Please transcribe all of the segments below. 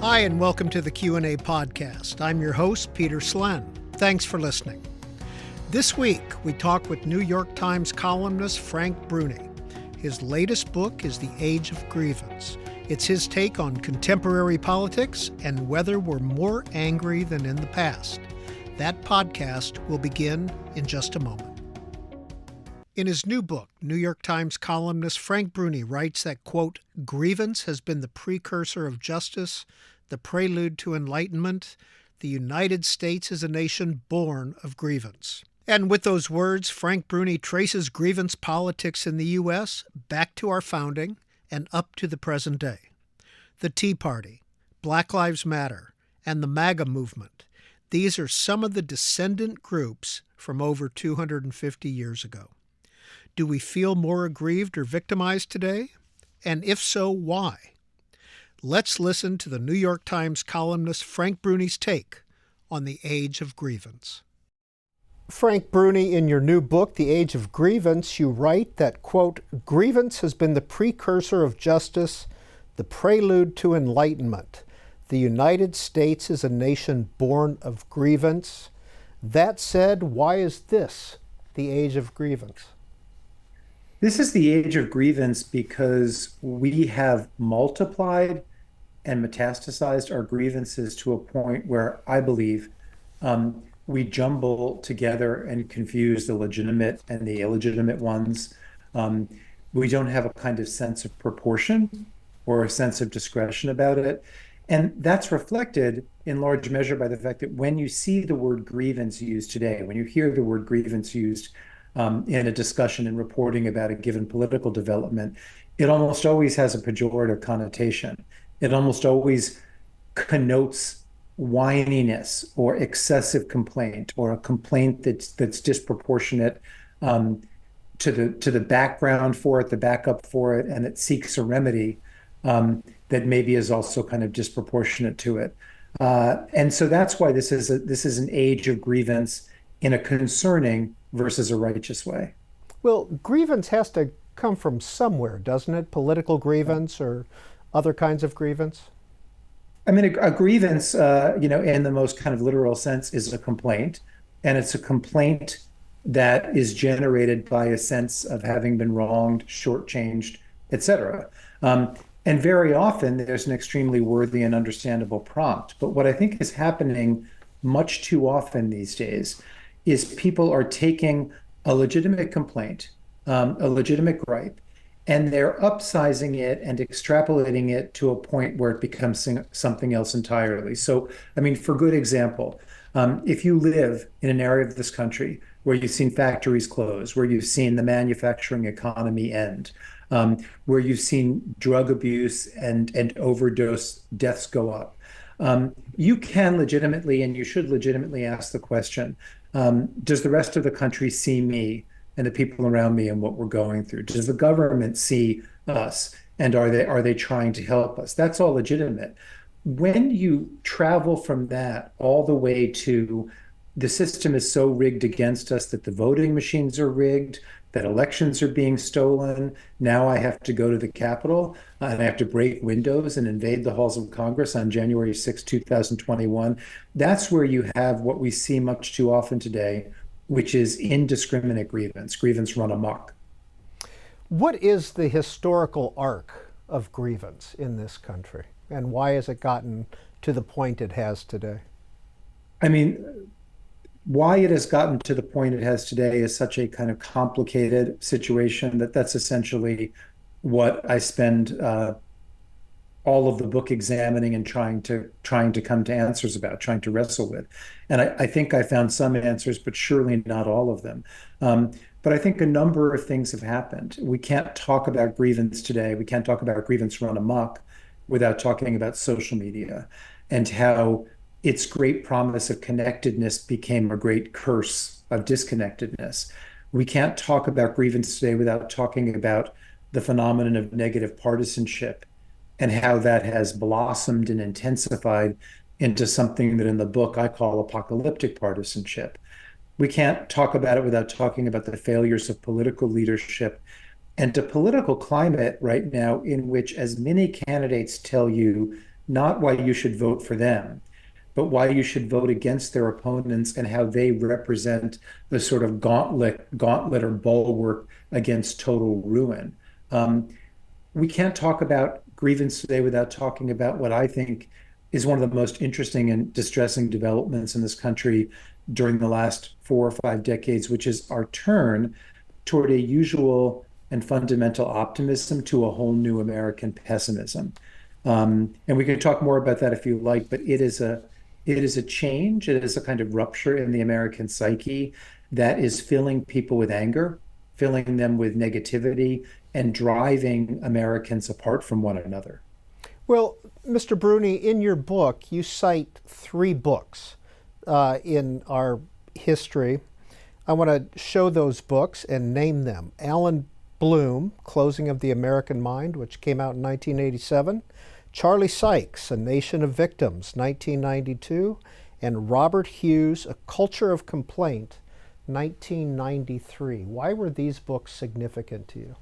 Hi, and welcome to the Q&A podcast. I'm your host, Peter Slen. Thanks for listening. This week, we talk with New York Times columnist Frank Bruni. His latest book is The Age of Grievance. It's his take on contemporary politics and whether we're more angry than in the past. That podcast will begin in just a moment. In his new book, New York Times columnist Frank Bruni writes that, quote, grievance has been the precursor of justice, the prelude to enlightenment. The United States is a nation born of grievance. And with those words, Frank Bruni traces grievance politics in the U.S. back to our founding and up to the present day. The Tea Party, Black Lives Matter, and the MAGA movement. These are some of the descendant groups from over 250 years ago. Do we feel more aggrieved or victimized today? And if so, why? Let's listen to the New York Times columnist Frank Bruni's take on the Age of Grievance. Frank Bruni, in your new book, The Age of Grievance, you write that, quote, grievance has been the precursor of justice, the prelude to enlightenment. The United States is a nation born of grievance. That said, why is this the age of grievance? This is the age of grievance because we have multiplied and metastasized our grievances to a point where I believe we jumble together and confuse the legitimate and the illegitimate ones. We don't have a kind of sense of proportion or a sense of discretion about it. And that's reflected in large measure by the fact that when you see the word grievance used today, when you hear the word grievance used in a discussion and reporting about a given political development, it almost always has a pejorative connotation. It almost always connotes whininess or excessive complaint or a complaint that's disproportionate to the background for it, the backup for it, and it seeks a remedy that maybe is also kind of disproportionate to it. And so that's why this is an age of grievance in a concerning versus a righteous way. Well, grievance has to come from somewhere, doesn't it? Political grievance or other kinds of grievance? I mean, a grievance, in the most kind of literal sense, is a complaint. And it's a complaint that is generated by a sense of having been wronged, shortchanged, et cetera. And very often there's an extremely worthy and understandable prompt. But what I think is happening much too often these days is people are taking a legitimate complaint, a legitimate gripe, and they're upsizing it and extrapolating it to a point where it becomes something else entirely. So, I mean, for good example, if you live in an area of this country where you've seen factories close, where you've seen the manufacturing economy end, where you've seen drug abuse and overdose deaths go up, you can legitimately, and you should legitimately ask the question, does the rest of the country see me and the people around me and what we're going through? Does the government see us? And are they trying to help us? That's all legitimate. When you travel from that all the way to the system is so rigged against us that the voting machines are rigged, that elections are being stolen. Now I have to go to the Capitol and I have to break windows and invade the halls of Congress on January 6, 2021. That's where you have what we see much too often today, which is indiscriminate grievance run amok. What is the historical arc of grievance in this country? And why has it gotten to the point it has today? I mean, why it has gotten to the point it has today is such a kind of complicated situation that's essentially what I spend all of the book examining and trying to come to answers about, trying to wrestle with. And I think I found some answers, but surely not all of them. But I think a number of things have happened. We can't talk about grievance today. We can't talk about grievance run amok without talking about social media and how its great promise of connectedness became a great curse of disconnectedness. We can't talk about grievance today without talking about the phenomenon of negative partisanship and how that has blossomed and intensified into something that in the book I call apocalyptic partisanship. We can't talk about it without talking about the failures of political leadership and a political climate right now in which as many candidates tell you not why you should vote for them, but why you should vote against their opponents and how they represent the sort of gauntlet or bulwark against total ruin. We can't talk about grievance today without talking about what I think is one of the most interesting and distressing developments in this country during the last 4 or 5 decades, which is our turn toward a usual and fundamental optimism to a whole new American pessimism. And we can talk more about that if you like, but it is a change. It is a kind of rupture in the American psyche that is filling people with anger, filling them with negativity, and driving Americans apart from one another. Well, Mr. Bruni, in your book, you cite three books in our history. I want to show those books and name them. Alan Bloom, Closing of the American Mind, which came out in 1987. Charlie Sykes, A Nation of Victims, 1992. And Robert Hughes, A Culture of Complaint, 1993. Why were these books significant to you?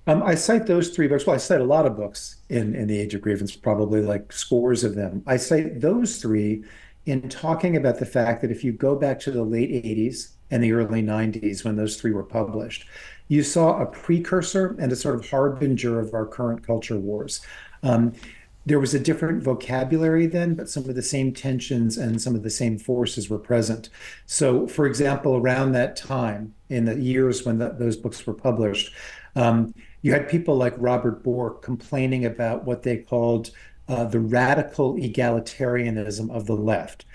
I cite those three books. Well, I cite a lot of books in the Age of Grievance, probably like scores of them. I cite those three in talking about the fact that if you go back to the late 80s and the early 90s when those three were published, you saw a precursor and a sort of harbinger of our current culture wars. There was a different vocabulary then, but some of the same tensions and some of the same forces were present. So, for example, around that time, in the years when those books were published, you had people like Robert Bork complaining about what they called the radical egalitarianism of the left.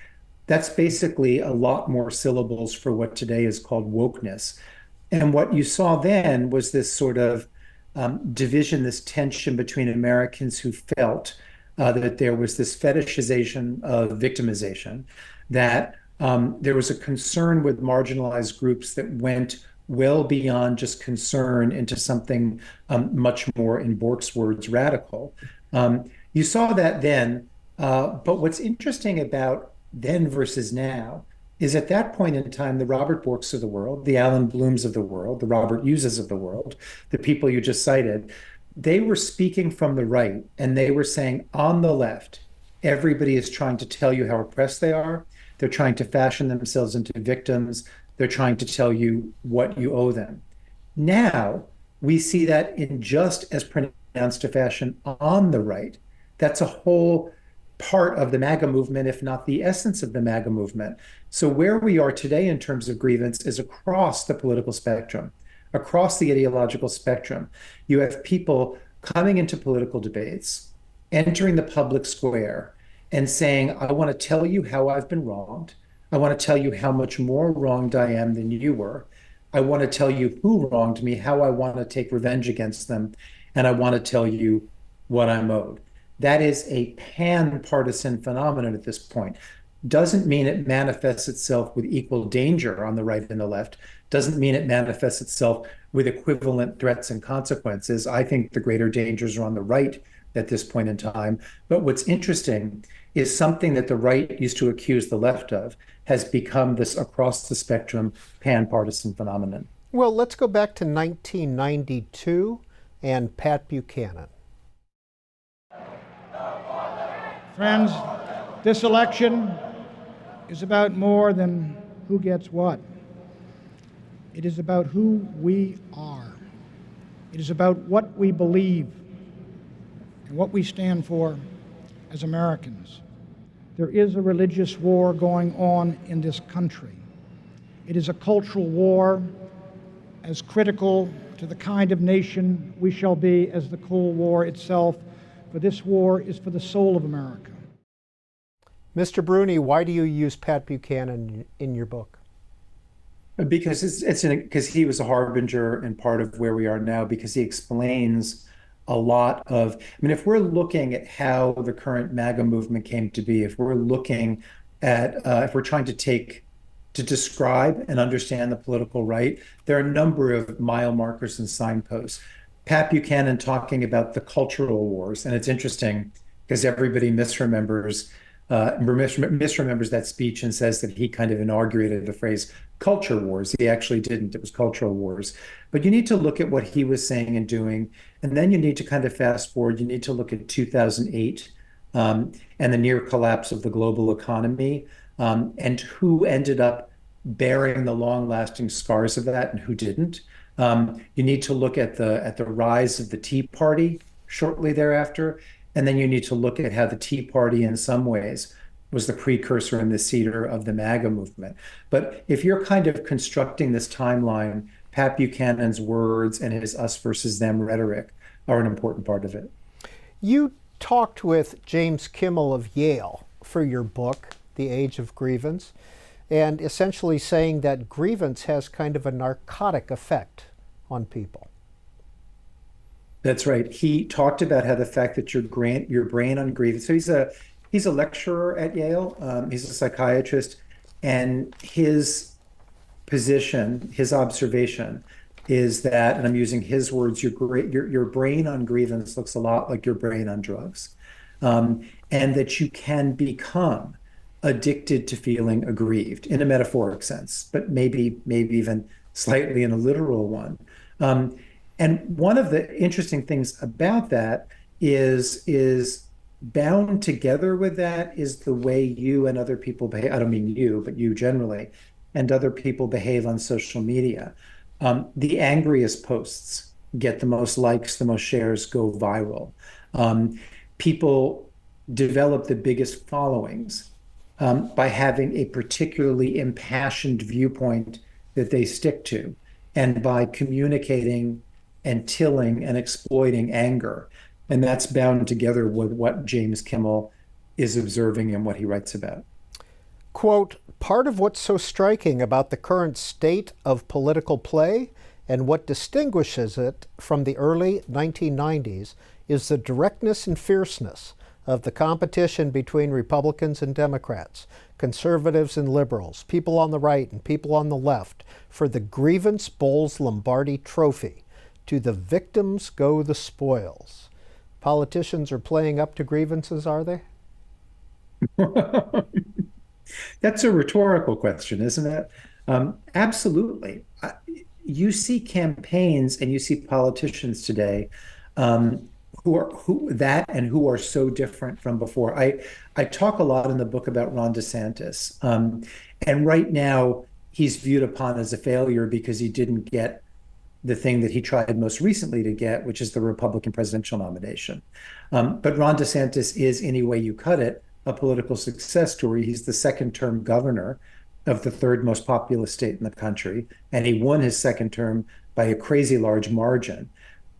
That's basically a lot more syllables for what today is called wokeness. And what you saw then was this sort of division, this tension between Americans who felt that there was this fetishization of victimization, that there was a concern with marginalized groups that went well beyond just concern into something much more, in Bork's words, radical. You saw that then, but what's interesting about then versus now is at that point in time, the Robert Borks of the world, the Alan Blooms of the world, the Robert Hugheses of the world, the people you just cited, they were speaking from the right, and they were saying, on the left, everybody is trying to tell you how oppressed they are. They're trying to fashion themselves into victims. They're trying to tell you what you owe them. Now, we see that in just as pronounced a fashion on the right. That's a whole part of the MAGA movement, if not the essence of the MAGA movement. So where we are today in terms of grievance is across the political spectrum, across the ideological spectrum. You have people coming into political debates, entering the public square, and saying, I want to tell you how I've been wronged. I want to tell you how much more wronged I am than you were. I want to tell you who wronged me, how I want to take revenge against them, and I want to tell you what I'm owed. That is a pan-partisan phenomenon at this point. Doesn't mean it manifests itself with equal danger on the right and the left. Doesn't mean it manifests itself with equivalent threats and consequences. I think the greater dangers are on the right at this point in time. But what's interesting is something that the right used to accuse the left of has become this across the spectrum pan-partisan phenomenon. Well, let's go back to 1992 and Pat Buchanan. Friends, this election is about more than who gets what. It is about who we are. It is about what we believe and what we stand for as Americans. There is a religious war going on in this country. It is a cultural war as critical to the kind of nation we shall be as the Cold War itself, for this war is for the soul of America. Mr. Bruni, why do you use Pat Buchanan in your book? Because because he was a harbinger and part of where we are now, because he explains a lot of, I mean, if we're looking at how the current MAGA movement came to be, if we're looking at, if we're trying to describe and understand the political right, there are a number of mile markers and signposts. Pat Buchanan talking about the cultural wars, and it's interesting because everybody misremembers that speech and says that he kind of inaugurated the phrase culture wars. He actually didn't. It was cultural wars. But you need to look at what he was saying and doing, and then you need to kind of fast forward. You need to look at 2008 and the near collapse of the global economy, and who ended up bearing the long-lasting scars of that and who didn't. You need to look at the rise of the Tea Party shortly thereafter, and then you need to look at how the Tea Party, in some ways, was the precursor and the seeder of the MAGA movement. But if you're kind of constructing this timeline, Pat Buchanan's words and his us versus them rhetoric are an important part of it. You talked with James Kimmel of Yale for your book, The Age of Grievance, and essentially saying that grievance has kind of a narcotic effect on people. That's right. He talked about how the fact that your brain on grievance. So he's a lecturer at Yale. He's a psychiatrist, and his position, his observation, is that, and I'm using his words, your brain on grievance looks a lot like your brain on drugs, and that you can become addicted to feeling aggrieved in a metaphoric sense, but maybe even slightly in a literal one. And one of the interesting things about that is bound together with that is the way you and other people behave. I don't mean you, but you generally, and other people behave on social media. The angriest posts get the most likes, the most shares, go viral. People develop the biggest followings by having a particularly impassioned viewpoint that they stick to, and by communicating and tilling and exploiting anger. And that's bound together with what James Kimmel is observing and what he writes about. Quote, part of what's so striking about the current state of political play and what distinguishes it from the early 1990s is the directness and fierceness of the competition between Republicans and Democrats, conservatives and liberals, people on the right and people on the left, for the Grievance Bowls Lombardi Trophy. To the victims go the spoils. Politicians are playing up to grievances, are they? That's a rhetorical question, isn't it? Absolutely. You see campaigns and you see politicians today who are so different from before. I talk a lot in the book about Ron DeSantis, and right now he's viewed upon as a failure because he didn't get the thing that he tried most recently to get, which is the Republican presidential nomination. But Ron DeSantis is, any way you cut it, a political success story. He's the second-term governor of the third most populous state in the country, and he won his second term by a crazy large margin.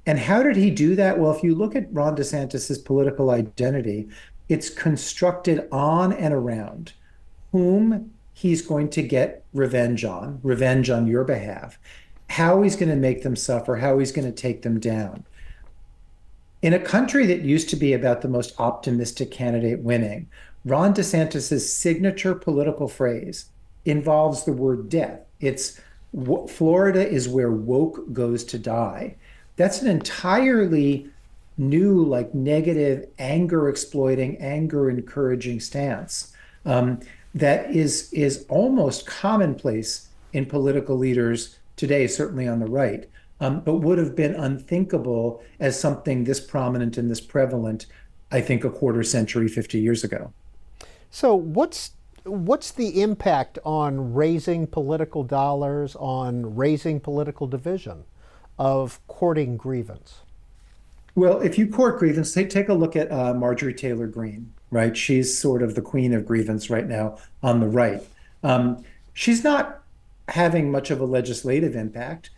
And how did he do that? Well, if you look at Ron DeSantis's political identity, it's constructed on and around whom he's going to get revenge on your behalf, how he's going to make them suffer, how he's going to take them down. In a country that used to be about the most optimistic candidate winning, Ron DeSantis's signature political phrase involves the word death. It's Florida is where woke goes to die. That's an entirely new, like negative, anger exploiting, anger encouraging stance that is almost commonplace in political leaders today, certainly on the right, but would have been unthinkable as something this prominent and this prevalent, I think, a quarter century, 50 years ago. So what's the impact on raising political dollars, on raising political division of courting grievance? Well, if you court grievance, take a look at Marjorie Taylor Greene, right? She's sort of the queen of grievance right now on the right. She's not having much of a legislative impact.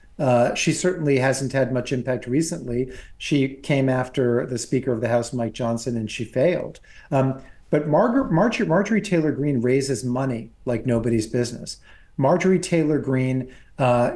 She certainly hasn't had much impact recently. She came after the Speaker of the House, Mike Johnson, and she failed. But Marjorie Taylor Greene raises money like nobody's business. Marjorie Taylor Greene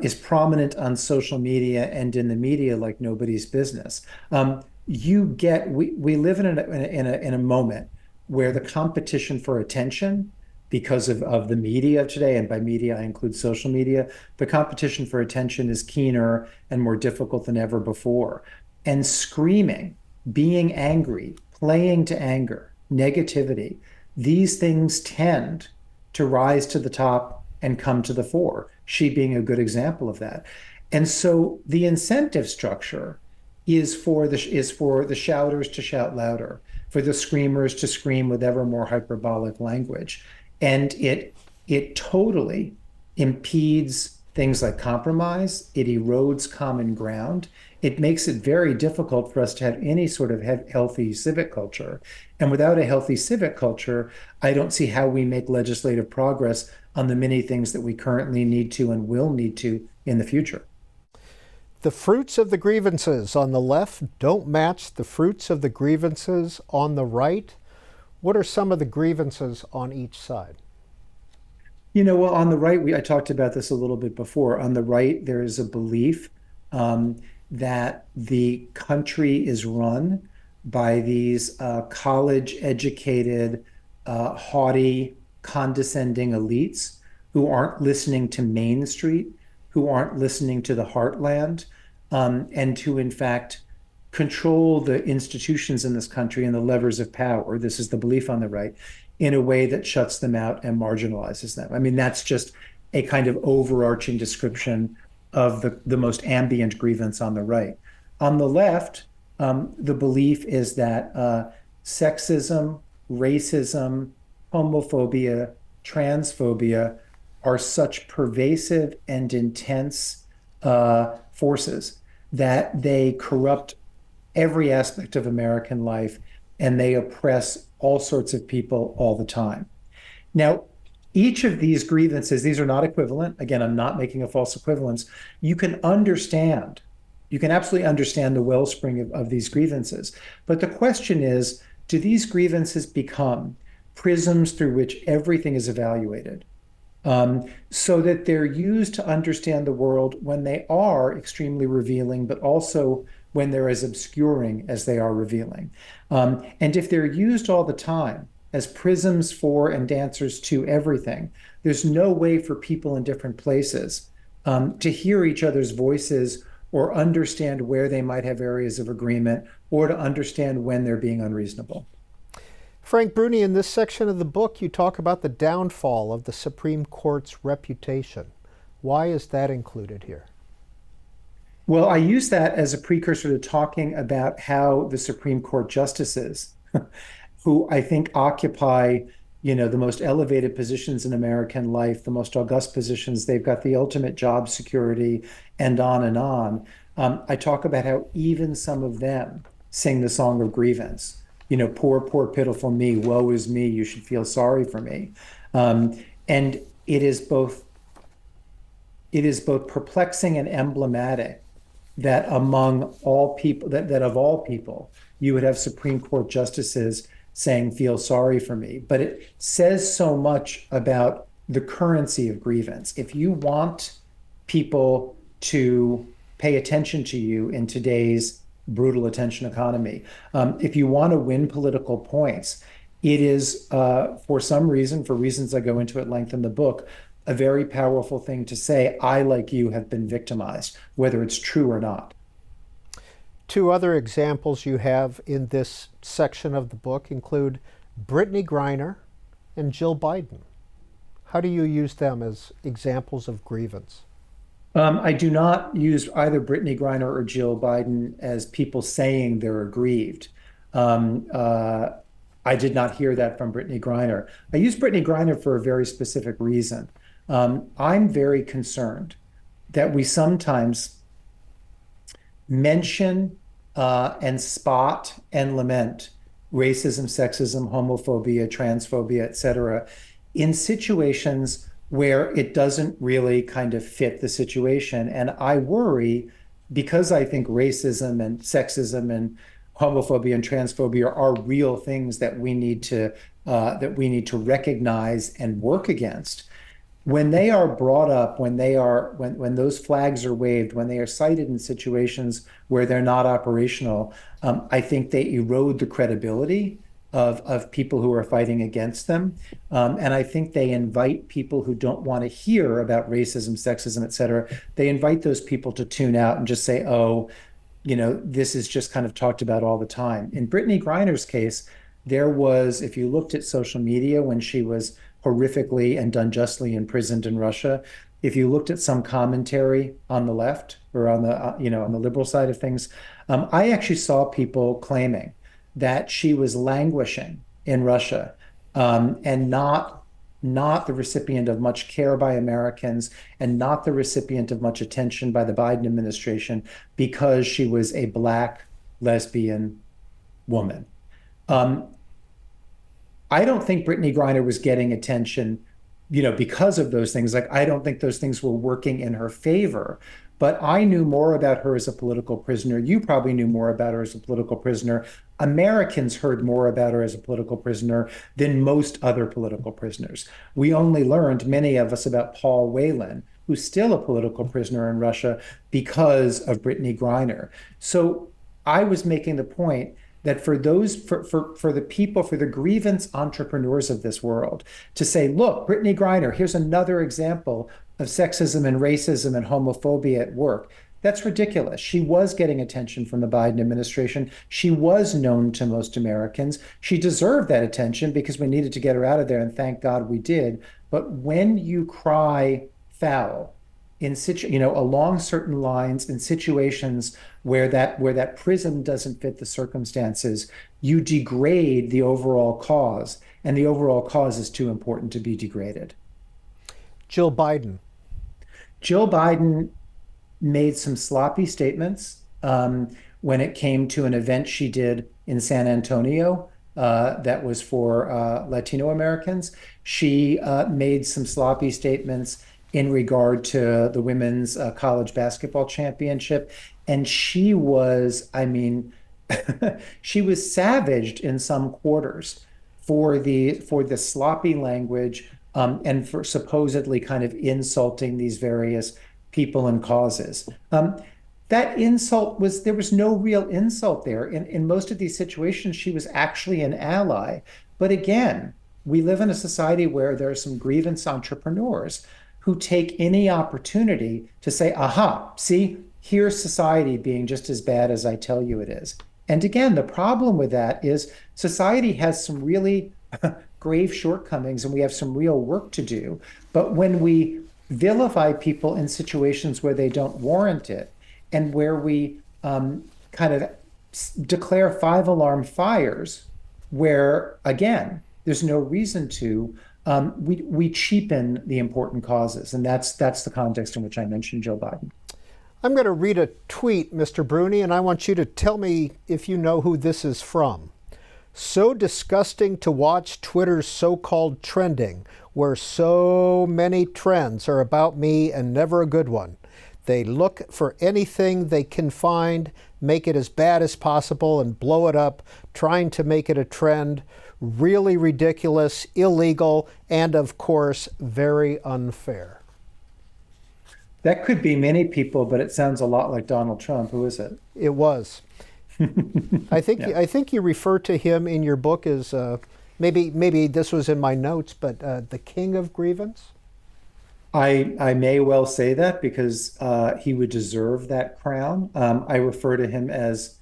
is prominent on social media and in the media like nobody's business. We live in a moment where the competition for attention, because of the media of today, and by media I include social media, the competition for attention is keener and more difficult than ever before. And screaming, being angry, playing to anger, negativity, these things tend to rise to the top and come to the fore, she being a good example of that. And so the incentive structure is for the shouters to shout louder, for the screamers to scream with ever more hyperbolic language. And it totally impedes things like compromise. It erodes common ground. It makes it very difficult for us to have any sort of healthy civic culture. And without a healthy civic culture, I don't see how we make legislative progress on the many things that we currently need to and will need to in the future. The fruits of the grievances on the left don't match the fruits of the grievances on the right. What are some of the grievances on each side? Well, on the right, I talked about this a little bit before. On the right, there is a belief that the country is run by these college-educated, haughty, condescending elites who aren't listening to Main Street, who aren't listening to the heartland, and who, in fact, control the institutions in this country and the levers of power. This is the belief on the right, in a way that shuts them out and marginalizes them. I mean, that's just a kind of overarching description of the most ambient grievance on the right. On the left, the belief is that sexism, racism, homophobia, transphobia are such pervasive and intense forces that they corrupt every aspect of American life and they oppress all sorts of people all the time. Now, each of these grievances, these are not equivalent. Again, I'm not making a false equivalence. You can absolutely understand the wellspring of these grievances. But the question is, do these grievances become prisms through which everything is evaluated? So that they're used to understand the world when they are extremely revealing, but also when they're as obscuring as they are revealing. And if they're used all the time as prisms for and answers to everything, there's no way for people in different places to hear each other's voices or understand where they might have areas of agreement or to understand when they're being unreasonable. Frank Bruni, in this section of the book, you talk about the downfall of the Supreme Court's reputation. Why is that included here? Well, I use that as a precursor to talking about how the Supreme Court justices, who I think occupy, the most elevated positions in American life, the most august positions, they've got the ultimate job security, and on and on. I talk about how even some of them sing the song of grievance. Poor, poor, pitiful me, woe is me, you should feel sorry for me. And it is both perplexing and emblematic that among all people, that of all people, you would have Supreme Court justices saying, feel sorry for me. But it says so much about the currency of grievance. If you want people to pay attention to you in today's brutal attention economy, if you want to win political points, it is, for some reason, for reasons I go into at length in the book, a very powerful thing to say, I, like you, have been victimized, whether it's true or not. Two other examples you have in this section of the book include Brittany Griner and Jill Biden. How do you use them as examples of grievance? I do not use either Brittany Griner or Jill Biden as people saying they're aggrieved. I did not hear that from Brittany Griner. I use Brittany Griner for a very specific reason. I'm very concerned that we sometimes mention and spot and lament racism, sexism, homophobia, transphobia, et cetera, in situations where it doesn't really kind of fit the situation. And I worry, because I think racism and sexism and homophobia and transphobia are real things that we need to recognize and work against. When they are brought up, when those flags are waved, when they are cited in situations where they're not operational, I think they erode the credibility of people who are fighting against them. And I think they invite people who don't want to hear about racism, sexism, et cetera. They invite those people to tune out and just say, oh, this is just kind of talked about all the time. In Brittany Griner's case, there was, if you looked at social media when she was horrifically and unjustly imprisoned in Russia, if you looked at some commentary on the left or on the on the liberal side of things, I actually saw people claiming that she was languishing in Russia, and not the recipient of much care by Americans and not the recipient of much attention by the Biden administration because she was a Black lesbian woman. Um, I don't think Brittany Griner was getting attention, because of those things. Like, I don't think those things were working in her favor. But I knew more about her as a political prisoner. You probably knew more about her as a political prisoner. Americans heard more about her as a political prisoner than most other political prisoners. We only learned, many of us, about Paul Whelan, who's still a political prisoner in Russia because of Brittany Griner. So I was making the point that for the people, for the grievance entrepreneurs of this world, to say, look, Brittany Griner, here's another example of sexism and racism and homophobia at work. That's ridiculous. She was getting attention from the Biden administration. She was known to most Americans. She deserved that attention because we needed to get her out of there, and thank God we did. But when you cry foul along certain lines in situations where that prism doesn't fit the circumstances, you degrade the overall cause, and the overall cause is too important to be degraded. Jill Biden. Jill Biden made some sloppy statements when it came to an event she did in San Antonio that was for Latino Americans. She made some sloppy statements in regard to the women's college basketball championship. And she was, she was savaged in some quarters for the sloppy language, and for supposedly kind of insulting these various people and causes. That insult there was no real insult there. In most of these situations, she was actually an ally. But again, we live in a society where there are some grievance entrepreneurs who take any opportunity to say, aha, see, here's society being just as bad as I tell you it is. And again, the problem with that is society has some really grave shortcomings and we have some real work to do. But when we vilify people in situations where they don't warrant it, and where we kind of declare 5-alarm fires, where, again, there's no reason to, we cheapen the important causes. And that's the context in which I mentioned Joe Biden. I'm going to read a tweet, Mr. Bruni, and I want you to tell me if you know who this is from. So disgusting to watch Twitter's so-called trending, where so many trends are about me and never a good one. They look for anything they can find, make it as bad as possible, and blow it up, trying to make it a trend. Really ridiculous, illegal, and of course, very unfair. That could be many people, but it sounds a lot like Donald Trump. Who is it? It was. I think Yeah. I think you refer to him in your book as maybe this was in my notes, but the king of grievance. I may well say that because he would deserve that crown. I refer to him as,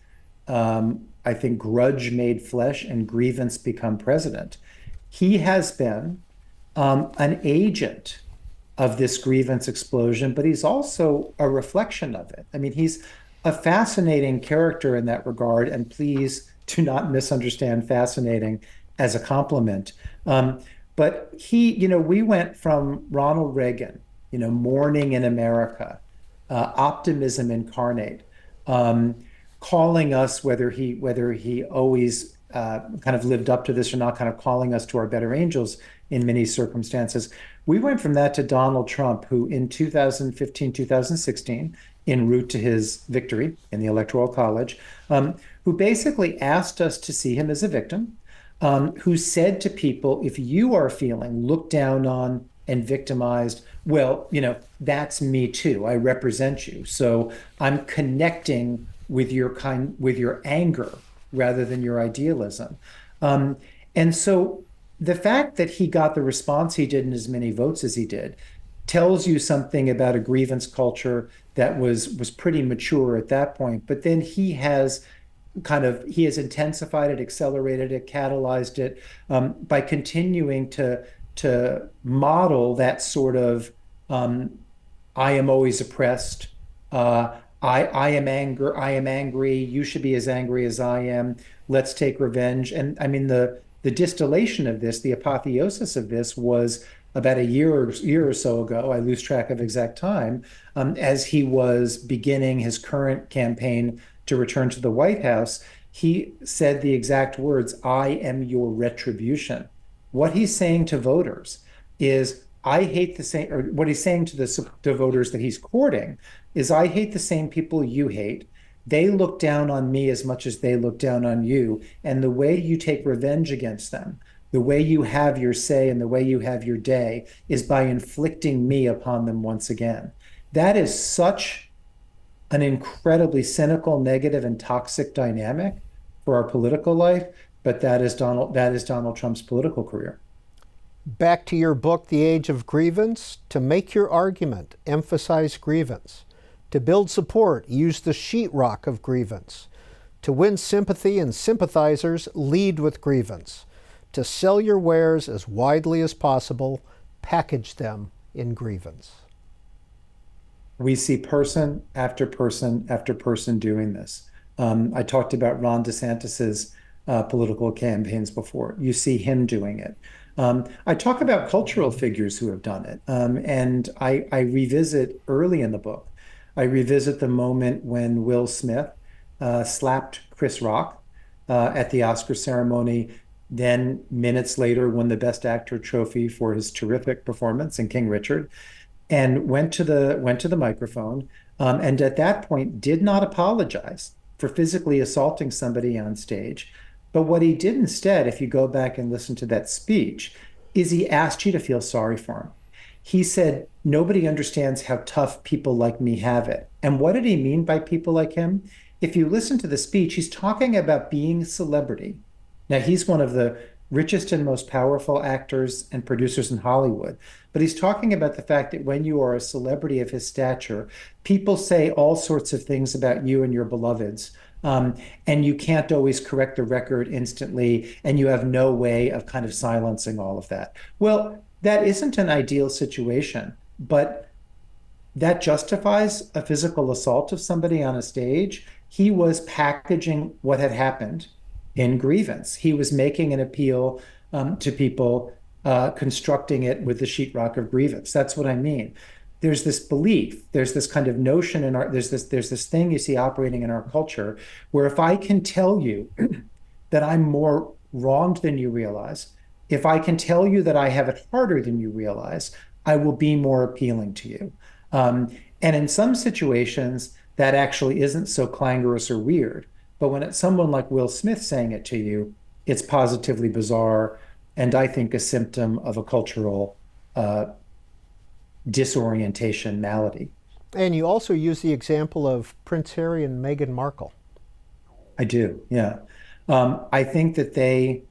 I think, grudge made flesh and grievance become president. He has been an agent of this grievance explosion, but he's also a reflection of it. I mean, he's a fascinating character in that regard, and please do not misunderstand fascinating as a compliment. But we went from Ronald Reagan, morning in America, optimism incarnate, calling us, whether he always kind of lived up to this or not, kind of calling us to our better angels in many circumstances. We went from that to Donald Trump, who in 2015, 2016, en route to his victory in the Electoral College, who basically asked us to see him as a victim, who said to people, if you are feeling looked down on and victimized, well, that's me too. I represent you. So I'm connecting with your anger rather than your idealism. And so the fact that he got the response he did and as many votes as he did tells you something about a grievance culture that was pretty mature at that point. But then he has intensified it, accelerated it, catalyzed it by continuing to model that sort of I am always oppressed, I am angry. You should be as angry as I am. Let's take revenge. And I mean, the distillation of this, the apotheosis of this was about a year or so ago. I lose track of exact time, as he was beginning his current campaign to return to the White House. He said the exact words, "I am your retribution." What he's saying to voters is, I hate the same, or what he's saying to the voters that he's courting is, I hate the same people you hate. They look down on me as much as they look down on you. And the way you take revenge against them, the way you have your say and the way you have your day, is by inflicting me upon them once again. That is such an incredibly cynical, negative, and toxic dynamic for our political life. But that is Donald Trump's political career. Back to your book, The Age of Grievance. To make your argument, emphasize grievance. To build support, use the sheetrock of grievance. To win sympathy and sympathizers, lead with grievance. To sell your wares as widely as possible, package them in grievance. We see person after person after person doing this. I talked about Ron DeSantis's political campaigns before. You see him doing it. I talk about cultural figures who have done it. And I revisit early in the book, I revisit the moment when Will Smith slapped Chris Rock at the Oscar ceremony, then minutes later won the Best Actor trophy for his terrific performance in King Richard, and went to the microphone, and at that point did not apologize for physically assaulting somebody on stage. But what he did instead, if you go back and listen to that speech, is he asked you to feel sorry for him. He said, nobody understands how tough people like me have it. And what did he mean by people like him? If you listen to the speech, he's talking about being a celebrity. Now, he's one of the richest and most powerful actors and producers in Hollywood. But he's talking about the fact that when you are a celebrity of his stature, people say all sorts of things about you and your beloveds. And you can't always correct the record instantly, and you have no way of kind of silencing all of that. Well, that isn't an ideal situation, but that justifies a physical assault of somebody on a stage. He was packaging what had happened in grievance. He was making an appeal to people, constructing it with the sheetrock of grievance. That's what I mean. There's this belief, there's this kind of notion in our, there's this thing you see operating in our culture, where if I can tell you that I'm more wronged than you realize, if I can tell you that I have it harder than you realize, I will be more appealing to you. And in some situations, that actually isn't so clangorous or weird. But when it's someone like Will Smith saying it to you, it's positively bizarre, and I think a symptom of a cultural disorientation malady. And you also use the example of Prince Harry and Meghan Markle. I do, yeah. I think that they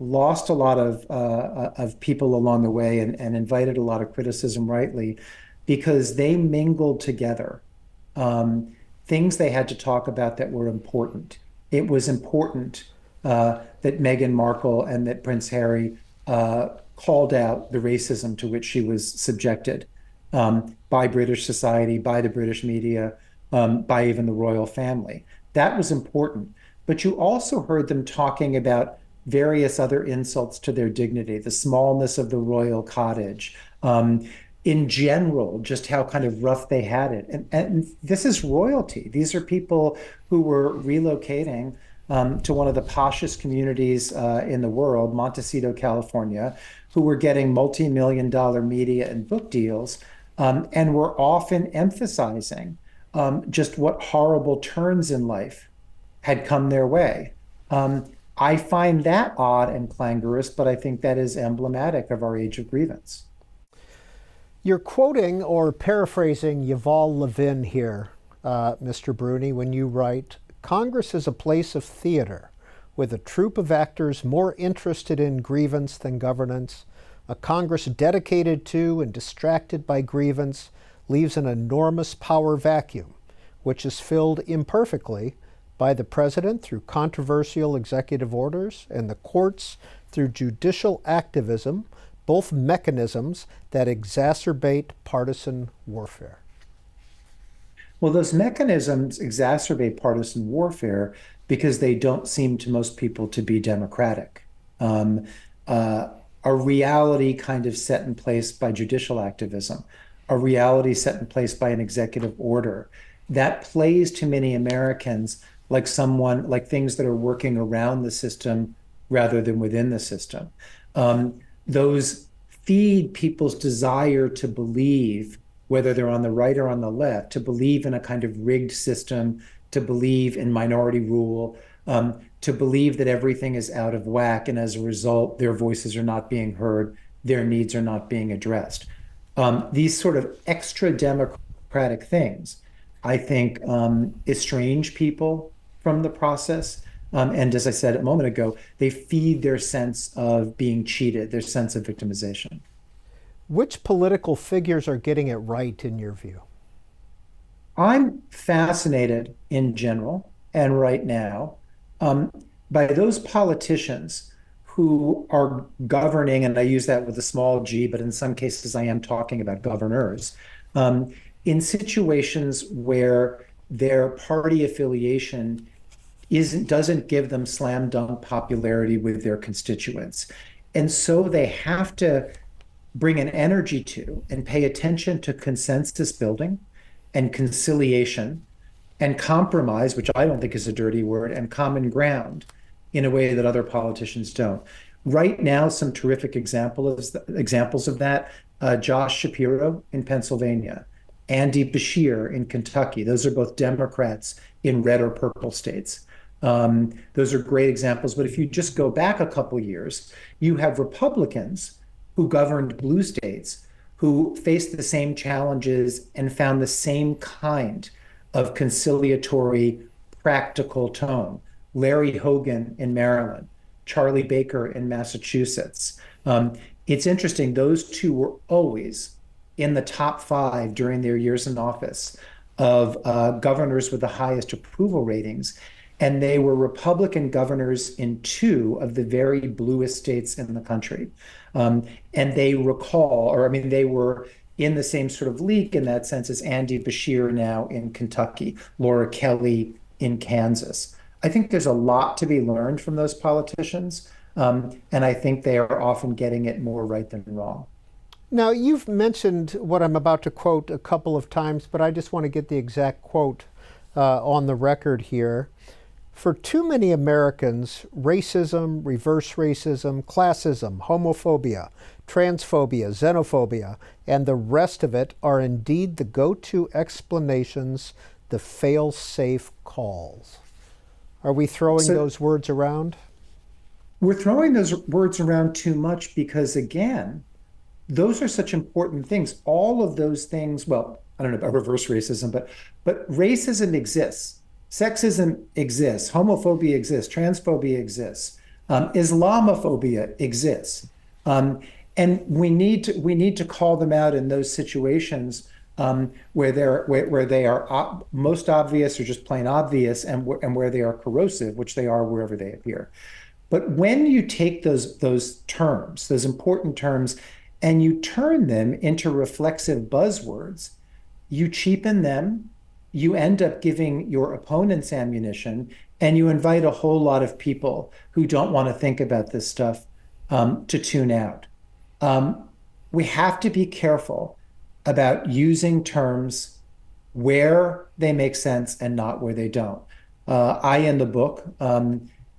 lost a lot of people along the way, and invited a lot of criticism, rightly, because they mingled together things they had to talk about that were important. It was important that Meghan Markle and that Prince Harry called out the racism to which she was subjected by British society, by the British media, by even the royal family. That was important. But you also heard them talking about various other insults to their dignity, the smallness of the royal cottage, in general, just how kind of rough they had it. And this is royalty. These are people who were relocating to one of the poshest communities in the world, Montecito, California, who were getting multi-million-dollar media and book deals, and were often emphasizing just what horrible turns in life had come their way. I find that odd and clangorous, but I think that is emblematic of our age of grievance. You're quoting or paraphrasing Yuval Levin here, Mr. Bruni, when you write, "Congress is a place of theater, with a troupe of actors more interested in grievance than governance. A Congress dedicated to and distracted by grievance leaves an enormous power vacuum, which is filled imperfectly by the president through controversial executive orders and the courts through judicial activism, both mechanisms that exacerbate partisan warfare." Well, those mechanisms exacerbate partisan warfare because they don't seem to most people to be democratic. Um, uh, a reality kind of set in place by judicial activism, a reality set in place by an executive order that plays to many Americans like things that are working around the system rather than within the system. Those feed people's desire to believe, whether they're on the right or on the left, to believe in a kind of rigged system, to believe in minority rule, to believe that everything is out of whack. And as a result, their voices are not being heard, their needs are not being addressed. These sort of extra democratic things, I think, estrange people from the process. And as I said a moment ago, they feed their sense of being cheated, their sense of victimization. Which political figures are getting it right in your view? I'm fascinated in general and right now um, by those politicians who are governing, and I use that with a small g, but in some cases I am talking about governors, um, in situations where their party affiliation doesn't give them slam dunk popularity with their constituents. And so they have to bring an energy to and pay attention to consensus building and conciliation and compromise, which I don't think is a dirty word, and common ground in a way that other politicians don't. Right now, some terrific examples of that. Josh Shapiro in Pennsylvania, Andy Bashir in Kentucky. Those are both Democrats in red or purple states. Those are great examples. But if you just go back a couple years, you have Republicans who governed blue states who faced the same challenges and found the same kind of conciliatory, practical tone. Larry Hogan in Maryland, Charlie Baker in Massachusetts. It's interesting, those two were always in the top five during their years in office of governors with the highest approval ratings. And they were Republican governors in two of the very bluest states in the country. And they recall, or I mean, they were in the same sort of league in that sense as Andy Bashir now in Kentucky, Laura Kelly in Kansas. I think there's a lot to be learned from those politicians. And I think they are often getting it more right than wrong. Now, you've mentioned what I'm about to quote a couple of times, but I just want to get the exact quote on the record here. For too many Americans, racism, reverse racism, classism, homophobia, transphobia, xenophobia, and the rest of it are indeed the go-to explanations, the fail-safe calls. Are we throwing those words around? We're throwing those words around too much because, again, those are such important things. All of those things, well, I don't know about reverse racism, but racism exists. Sexism exists, homophobia exists, transphobia exists, Islamophobia exists, and we need to call them out in those situations where they are most obvious or just plain obvious, and where they are corrosive, which they are wherever they appear. But when you take those terms, those important terms, and you turn them into reflexive buzzwords, you cheapen them. You end up giving your opponents ammunition, and you invite a whole lot of people who don't want to think about this stuff to tune out. We have to be careful about using terms where they make sense and not where they don't. In the book,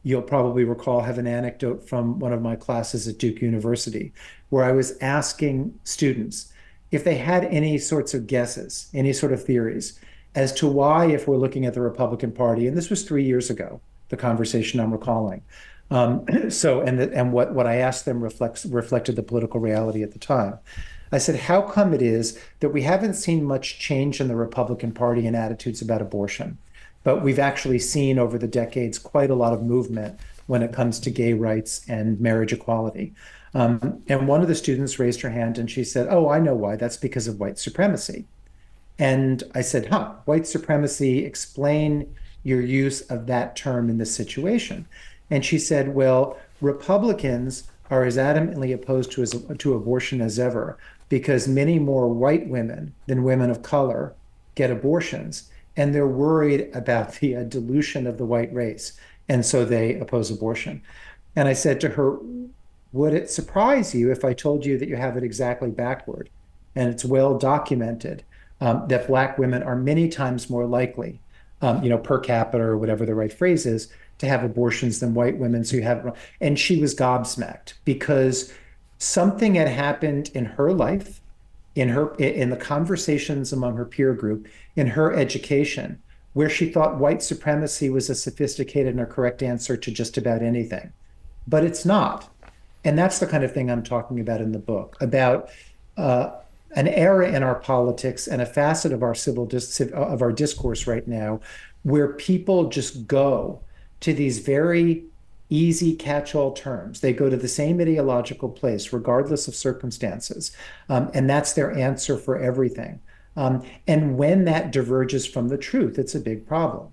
you'll probably recall, have an anecdote from one of my classes at Duke University, where I was asking students if they had any sorts of guesses, any sort of theories, as to why, if we're looking at the Republican Party, and this was 3 years ago, the conversation I'm recalling. What I asked them reflected the political reality at the time. I said, how come it is that we haven't seen much change in the Republican Party in attitudes about abortion, but we've actually seen over the decades quite a lot of movement when it comes to gay rights and marriage equality? And one of the students raised her hand and she said, oh, I know why. That's because of white supremacy. And I said, white supremacy, explain your use of that term in this situation. And she said, well, Republicans are as adamantly opposed to abortion as ever because many more white women than women of color get abortions. and they're worried about the dilution of the white race. And so they oppose abortion. And I said to her, would it surprise you if I told you that you have it exactly backward? And it's well documented that Black women are many times more likely, per capita or whatever the right phrase is, to have abortions than white women. So you have, and she was gobsmacked because something had happened in her life, in the conversations among her peer group, in her education, where she thought white supremacy was a sophisticated and a correct answer to just about anything. But it's not. And that's the kind of thing I'm talking about in the book, about uh, an era in our politics and a facet of our of our discourse right now, where people just go to these very easy catch-all terms. They go to the same ideological place, regardless of circumstances, and that's their answer for everything. And when that diverges from the truth, it's a big problem.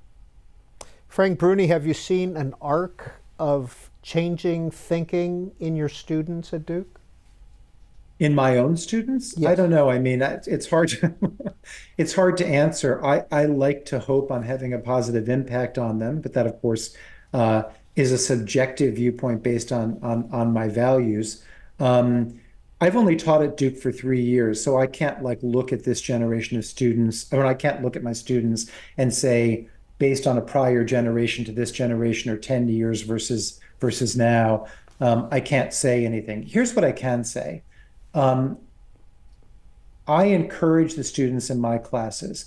Frank Bruni, have you seen an arc of changing thinking in your students at Duke? In my own students, I Yes. don't know. I mean, it's hard to it's hard to answer. I like to hope I'm having a positive impact on them, but that, of course, uh, is a subjective viewpoint based on my values. I've only taught at Duke for 3 years, so I can't like look at this generation of students, or I can't look at my students and say, based on a prior generation to this generation, or 10 years versus now, I can't say anything. Here's what I can say. Um, I encourage the students in my classes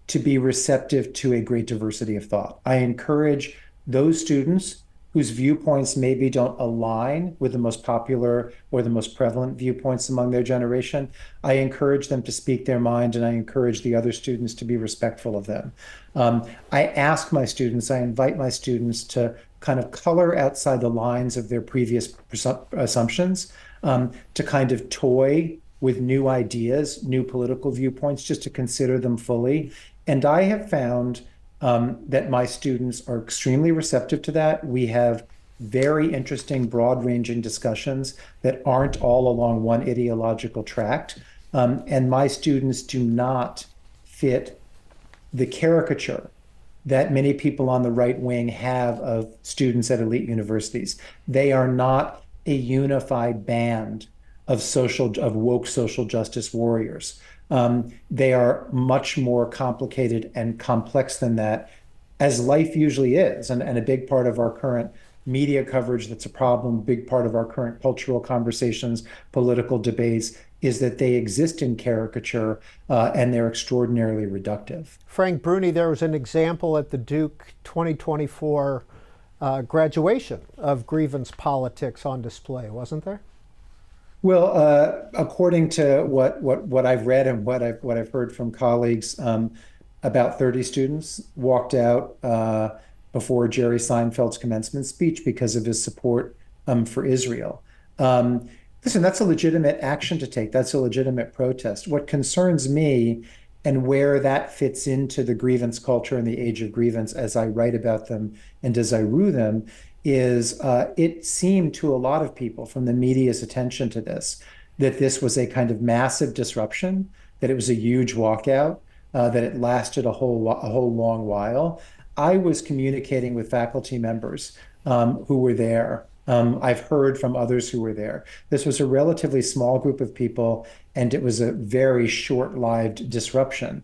to be receptive to a great diversity of thought. I encourage those students whose viewpoints maybe don't align with the most popular or the most prevalent viewpoints among their generation. I encourage them to speak their mind, and I encourage the other students to be respectful of them. I ask my students, I invite my students to kind of color outside the lines of their previous assumptions, to kind of toy with new ideas, new political viewpoints, just to consider them fully. And I have found that my students are extremely receptive to that. We have very interesting, broad-ranging discussions that aren't all along one ideological tract. And my students do not fit the caricature that many people on the right wing have of students at elite universities. They are not a unified band of woke social justice warriors. They are much more complicated and complex than that, as life usually is. And a big part of our current media coverage that's a problem, big part of our current cultural conversations, political debates, is that they exist in caricature, and they're extraordinarily reductive. Frank Bruni, there was an example at the Duke 2024 graduation of grievance politics on display, wasn't there? Well, according to what I've read and what I've heard from colleagues, about 30 students walked out before Jerry Seinfeld's commencement speech because of his support for Israel. Listen, that's a legitimate action to take. That's a legitimate protest. What concerns me, and where that fits into the grievance culture and the age of grievance as I write about them and as I rue them, is it seemed to a lot of people from the media's attention to this that this was a kind of massive disruption, that it was a huge walkout, that it lasted a whole long while. I was communicating with faculty members who were there. I've heard from others who were there. This was a relatively small group of people, and it was a very short-lived disruption.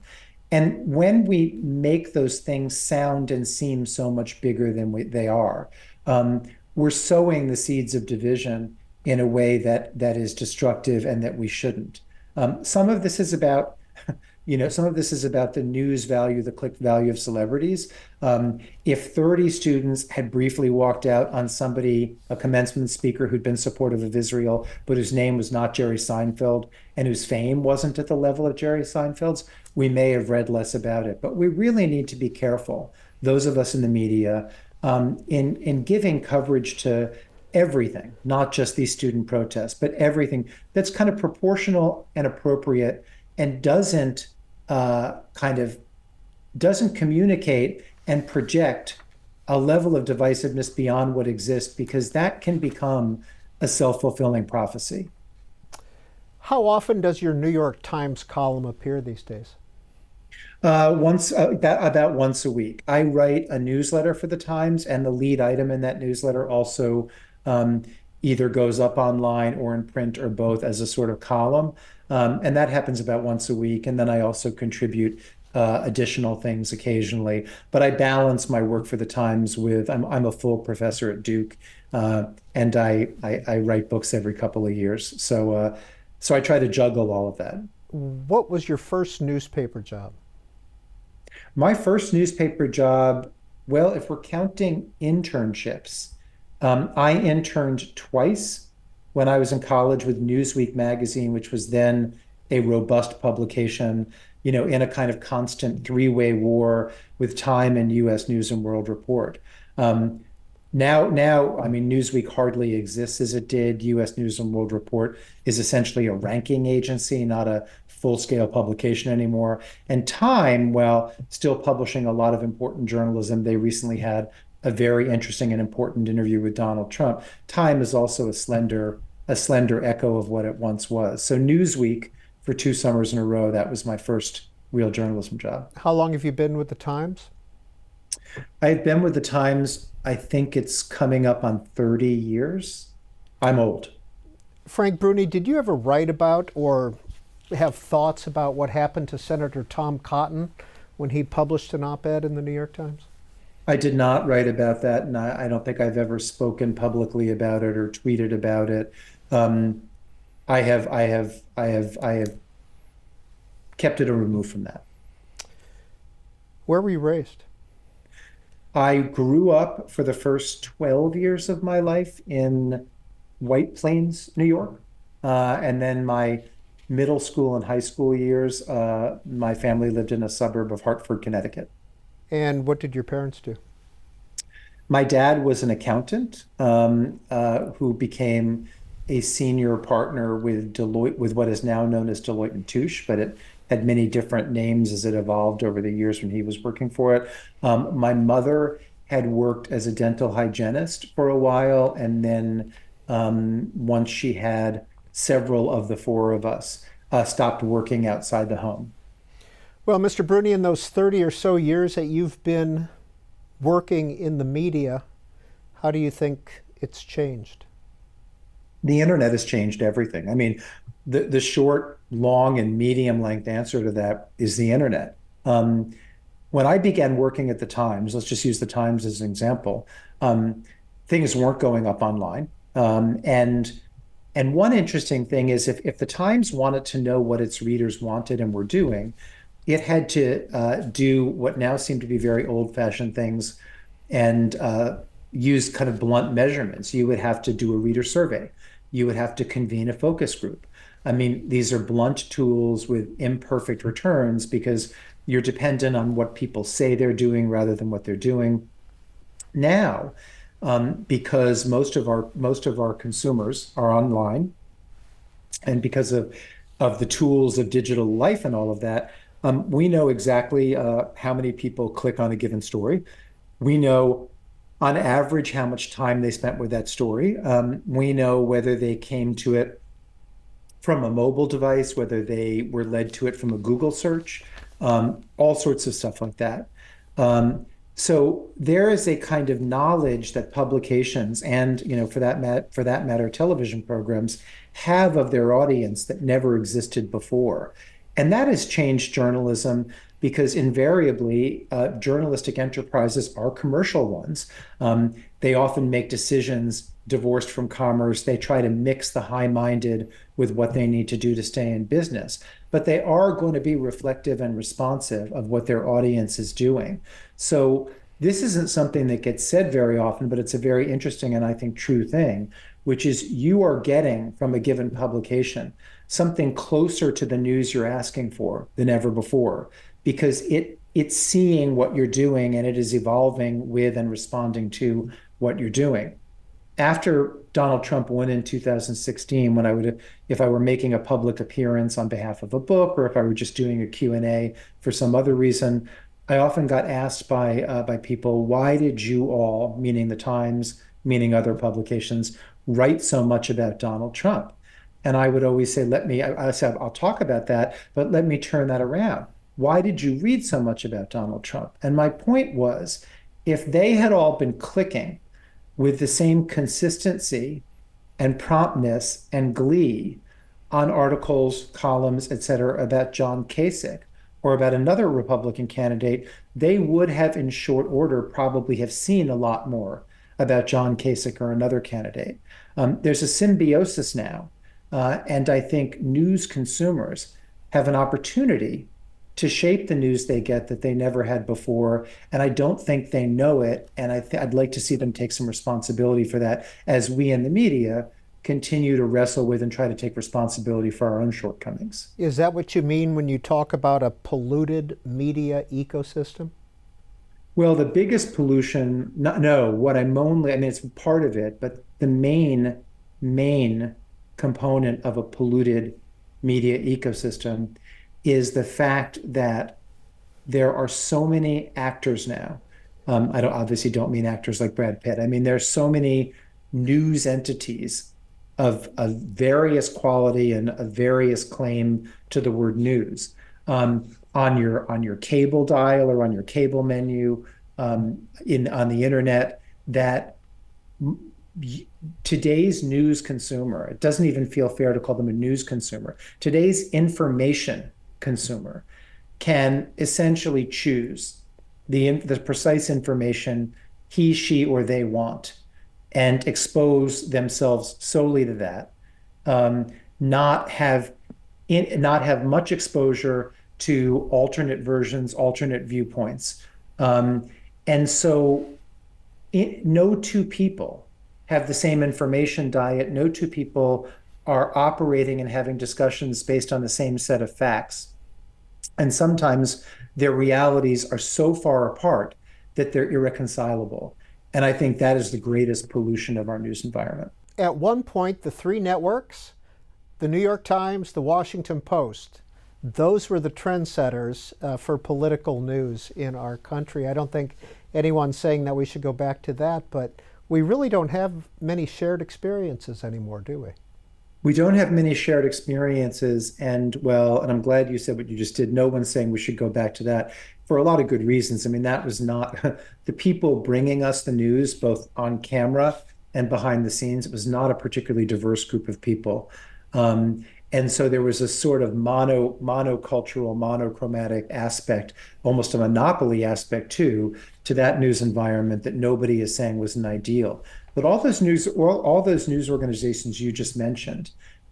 And when we make those things sound and seem so much bigger than they are, we're sowing the seeds of division in a way that is destructive and that we shouldn't. Some of this is about some of this is about the news value, the click value of celebrities. If 30 students had briefly walked out on somebody, a commencement speaker who'd been supportive of Israel, but whose name was not Jerry Seinfeld and whose fame wasn't at the level of Jerry Seinfeld's, we may have read less about it. But we really need to be careful, those of us in the media, in giving coverage to everything, not just these student protests, but everything that's kind of proportional and appropriate, and doesn't communicate and project a level of divisiveness beyond what exists, because that can become a self-fulfilling prophecy. How often does your New York Times column appear these days? About once a week. I write a newsletter for the Times, and the lead item in that newsletter also um, either goes up online or in print or both as a sort of column. And that happens about once a week. And then I also contribute additional things occasionally. But I balance my work for the Times with I'm a full professor at Duke, and I write books every couple of years. So I try to juggle all of that. What was your first newspaper job? My first newspaper job, well, if we're counting internships, I interned twice when I was in college with Newsweek magazine, which was then a robust publication, in a kind of constant three-way war with Time and U.S. News and World Report. Um, now, I mean, Newsweek hardly exists as it did. U.S. News and World Report is essentially a ranking agency, not a full-scale publication anymore. And Time, while still publishing a lot of important journalism, they recently had a very interesting and important interview with Donald Trump. Time is also a slender echo of what it once was. So Newsweek for 2 summers in a row, that was my first real journalism job. How long have you been with the Times? I've been with the Times, I think it's coming up on 30 years. I'm old. Frank Bruni, did you ever write about or have thoughts about what happened to Senator Tom Cotton when he published an op-ed in the New York Times? I did not write about that, and I don't think I've ever spoken publicly about it or tweeted about it. Um, I have kept it a remove from that. Where were you raised? I grew up for the first 12 years of my life in White Plains, New York. And then my middle school and high school years, my family lived in a suburb of Hartford, Connecticut. And what did your parents do? My dad was an accountant who became a senior partner with Deloitte, with what is now known as Deloitte and Touche, but it had many different names as it evolved over the years when he was working for it. My mother had worked as a dental hygienist for a while, and then once she had several of the four of us stopped working outside the home. Well, Mr. Bruni, in those 30 or so years that you've been working in the media, how do you think it's changed? The internet has changed everything. I mean, the short, long, and medium length answer to that is the internet. When I began working at the Times, let's just use the Times as an example, things weren't going up online. And one interesting thing is if the Times wanted to know what its readers wanted and were doing, it had to do what now seem to be very old-fashioned things and use kind of blunt measurements. You would have to do a reader survey. You would have to convene a focus group. I mean, these are blunt tools with imperfect returns because you're dependent on what people say they're doing rather than what they're doing. Now, because most of our consumers are online, and because of the tools of digital life and all of that, we know exactly how many people click on a given story. We know on average how much time they spent with that story. We know whether they came to it from a mobile device, whether they were led to it from a Google search, all sorts of stuff like that. So there is a kind of knowledge that publications and, for that matter, television programs have of their audience that never existed before. And that has changed journalism because invariably journalistic enterprises are commercial ones. They often make decisions divorced from commerce. They try to mix the high-minded with what they need to do to stay in business. But they are going to be reflective and responsive of what their audience is doing. So this isn't something that gets said very often, but it's a very interesting and I think true thing, which is you are getting from a given publication something closer to the news you're asking for than ever before, because it's seeing what you're doing and it is evolving with and responding to what you're doing. After Donald Trump won in 2016, if I were making a public appearance on behalf of a book, or if I were just doing a Q&A for some other reason, I often got asked by people, why did you all, meaning the Times, meaning other publications, write so much about Donald Trump? And I would always say, I said, I'll talk about that, but let me turn that around. why did you read so much about Donald Trump? And my point was, if they had all been clicking with the same consistency and promptness and glee on articles, columns, et cetera, about John Kasich or about another Republican candidate, they would have, in short order, probably have seen a lot more about John Kasich or another candidate. There's a symbiosis now, and I think news consumers have an opportunity to shape the news they get that they never had before. And I don't think they know it. And I'd like to see them take some responsibility for that as we in the media continue to wrestle with and try to take responsibility for our own shortcomings. Is that what you mean when you talk about a polluted media ecosystem? Well, the biggest pollution, no, what I'm only, I mean, it's part of it, but the main component of a polluted media ecosystem is the fact that there are so many actors now. I obviously don't mean actors like Brad Pitt. I mean, there's so many news entities of various quality and a various claim to the word news on your cable dial or on your cable menu on the internet that today's news consumer, it doesn't even feel fair to call them a news consumer. Today's information consumer can essentially choose the precise information he, she, or they want and expose themselves solely to that, not have much exposure to alternate versions, alternate viewpoints. And so no two people have the same information diet. No two people are operating and having discussions based on the same set of facts. And sometimes their realities are so far apart that they're irreconcilable. And I think that is the greatest pollution of our news environment. At one point, the three networks, the New York Times, the Washington Post, those were the trendsetters for political news in our country. I don't think anyone's saying that we should go back to that, but we really don't have many shared experiences anymore, do we? We don't have many shared experiences. And well, and I'm glad you said what you just did. No one's saying we should go back to that for a lot of good reasons. I mean, that was not the people bringing us the news, both on camera and behind the scenes. It was not a particularly diverse group of people. And so there was a sort of monocultural, monochromatic aspect, almost a monopoly aspect too, to that news environment that nobody is saying was an ideal. But all those news organizations you just mentioned,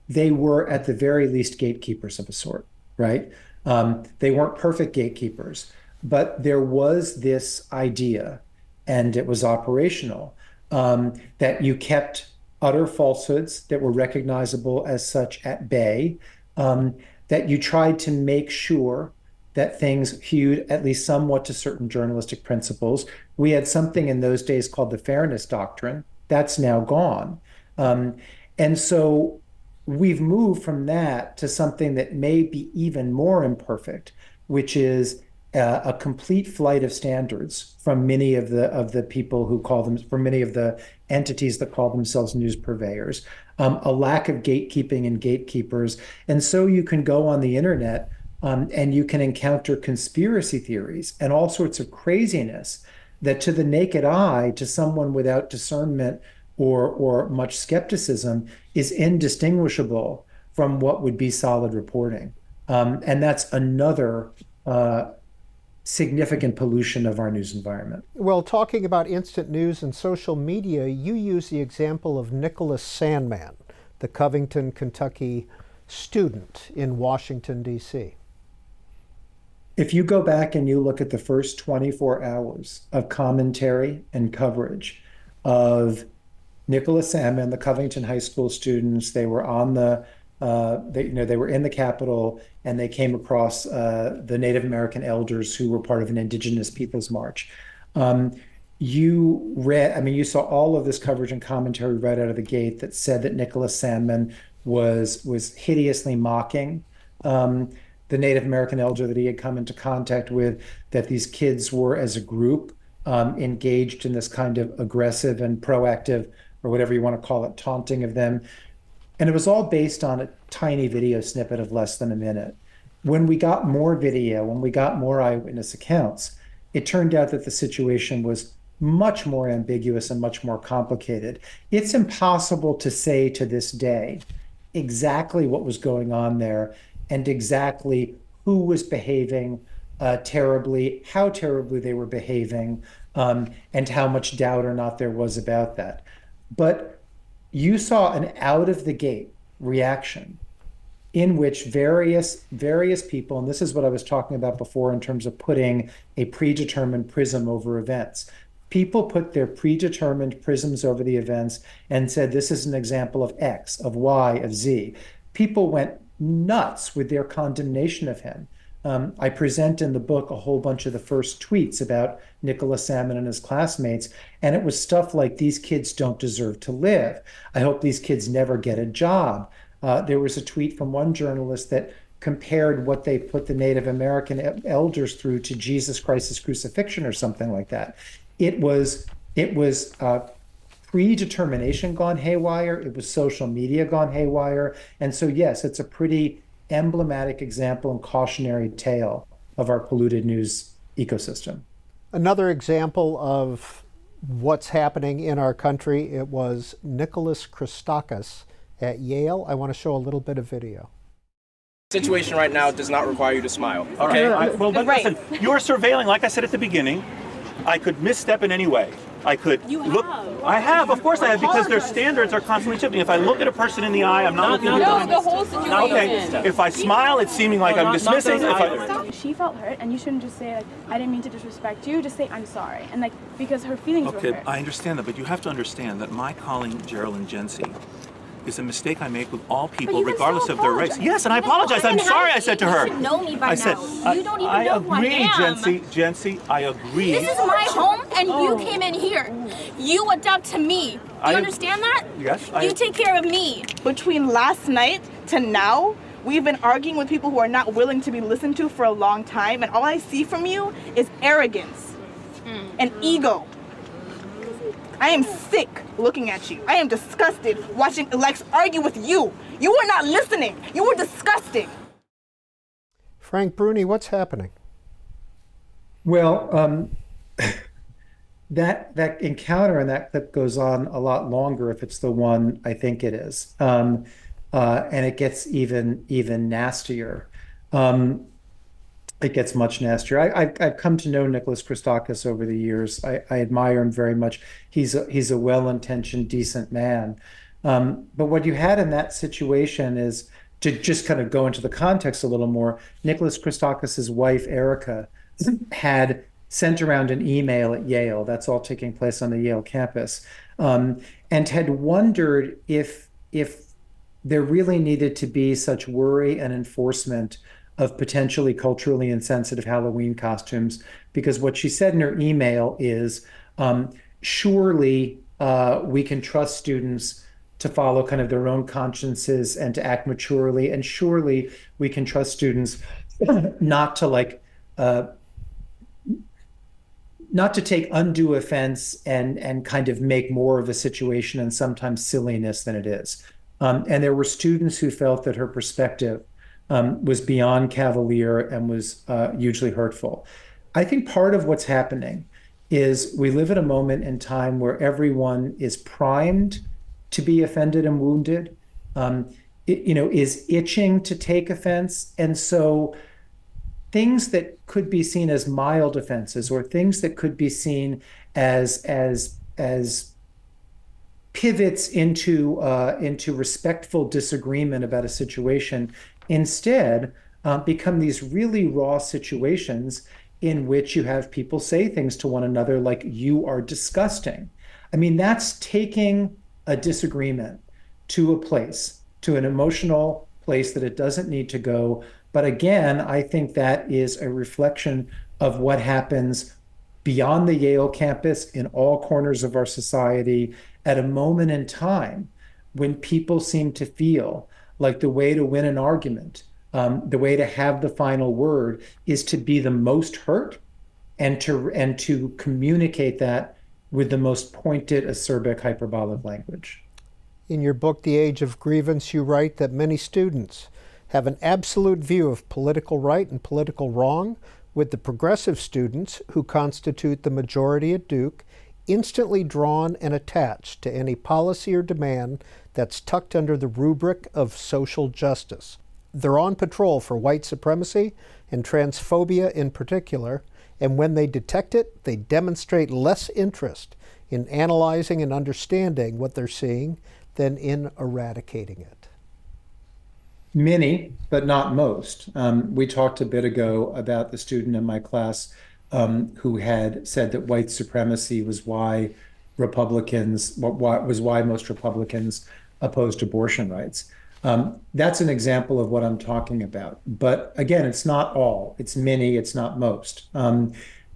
they were at the very least gatekeepers of a sort, right? They weren't perfect gatekeepers, but there was this idea, and it was operational, that you kept utter falsehoods that were recognizable as such at bay, that you tried to make sure that things hewed at least somewhat to certain journalistic principles. We had something in those days called the fairness doctrine. That's now gone. And so we've moved from that to something that may be even more imperfect, which is a complete flight of standards from many of the people who call them, from many of the entities that call themselves news purveyors, a lack of gatekeeping and gatekeepers. And so you can go on the internet and you can encounter conspiracy theories and all sorts of craziness that to the naked eye, to someone without discernment or much skepticism, is indistinguishable from what would be solid reporting. And that's another significant pollution of our news environment. Well, talking about instant news and social media, you use the example of Nicholas Sandmann, the Covington, Kentucky student in Washington, D.C. If you go back and you look at the first 24 hours of commentary and coverage of Nicholas Sandmann, the Covington High School students, they were on they were in the Capitol, and they came across the Native American elders who were part of an Indigenous Peoples March. You saw all of this coverage and commentary right out of the gate that said that Nicholas Sandmann was hideously mocking the Native American elder that he had come into contact with, that these kids were, as a group, engaged in this kind of aggressive and proactive, or whatever you want to call it, taunting of them. And it was all based on a tiny video snippet of less than a minute. When we got more video, when we got more eyewitness accounts, it turned out that the situation was much more ambiguous and much more complicated. It's impossible to say to this day exactly what was going on there and exactly who was behaving terribly, how terribly they were behaving, and how much doubt or not there was about that. But you saw an out of the gate reaction in which various people, and this is what I was talking about before in terms of putting a predetermined prism over events. People put their predetermined prisms over the events and said, this is an example of X, of Y, of Z. People went nuts with their condemnation of him. I present in the book a whole bunch of the first tweets about Nicholas Salmon and his classmates, and it was stuff like, these kids don't deserve to live. I hope these kids never get a job. There was a tweet from one journalist that compared what they put the Native American elders through to Jesus Christ's crucifixion or something like that. It was predetermination gone haywire. It was social media gone haywire. And so, yes, it's a pretty emblematic example and cautionary tale of our polluted news ecosystem. Another example of what's happening in our country, it was Nicholas Christakis at Yale. I want to show a little bit of video. The situation right now does not require you to smile. All right. Well, but listen, you're surveilling, like I said at the beginning. I could misstep in any way. I could look. I have, of course I have, because their standards are constantly shifting. If I look at a person in the eye, I'm not looking at the whole situation. Okay. If I smile, it's seeming like I'm dismissing. She felt hurt, and you shouldn't just say, like, I didn't mean to disrespect you. Just say, I'm sorry. And, like, because her feelings were hurt. Okay, I understand that, but you have to understand that my calling Geraldine Jency is a mistake I make with all people, regardless of their race. Yes, and I apologize. I'm sorry I said to her. You should know me by now. You don't even I know who I am. agree, Jency, I agree. This is my home, and you came in here. You adapt to me. Do you understand that? Yes. You take care of me. Between last night to now, we've been arguing with people who are not willing to be listened to for a long time, and all I see from you is arrogance and ego. I am sick looking at you. I am disgusted watching Lex argue with you. You were not listening. You were disgusting. Frank Bruni, what's happening? Well, that encounter and that clip goes on a lot longer if it's the one I think it is, and it gets even nastier. It gets much nastier. I've come to know Nicholas Christakis over the years. I admire him very much. He's a well-intentioned, decent man. But what you had in that situation is, to just kind of go into the context a little more, Nicholas Christakis' wife, Erica, had sent around an email at Yale. That's all taking place on the Yale campus, and had wondered if there really needed to be such worry and enforcement of potentially culturally insensitive Halloween costumes, because what she said in her email is, surely we can trust students to follow kind of their own consciences and to act maturely, and surely we can trust students not to not to take undue offense and kind of make more of a situation and sometimes silliness than it is. And there were students who felt that her perspective was beyond cavalier and was hugely hurtful. I think part of what's happening is we live at a moment in time where everyone is primed to be offended and wounded, is itching to take offense. And so things that could be seen as mild offenses, or things that could be seen as pivots into respectful disagreement about a situation, instead become these really raw situations in which you have people say things to one another like, you are disgusting. I mean, that's taking a disagreement to a place, to an emotional place that it doesn't need to go. But again, I think that is a reflection of what happens beyond the Yale campus, in all corners of our society, at a moment in time when people seem to feel like the way to win an argument, the way to have the final word, is to be the most hurt and to communicate that with the most pointed, acerbic, hyperbolic language. In your book, The Age of Grievance, you write that many students have an absolute view of political right and political wrong, with the progressive students, who constitute the majority at Duke, instantly drawn and attached to any policy or demand that's tucked under the rubric of social justice. They're on patrol for white supremacy and transphobia in particular, and when they detect it, they demonstrate less interest in analyzing and understanding what they're seeing than in eradicating it. Many, but not most. We talked a bit ago about the student in my class who had said that white supremacy was why most Republicans opposed abortion rights. That's an example of what I'm talking about. But again, it's not all. It's many. It's not most.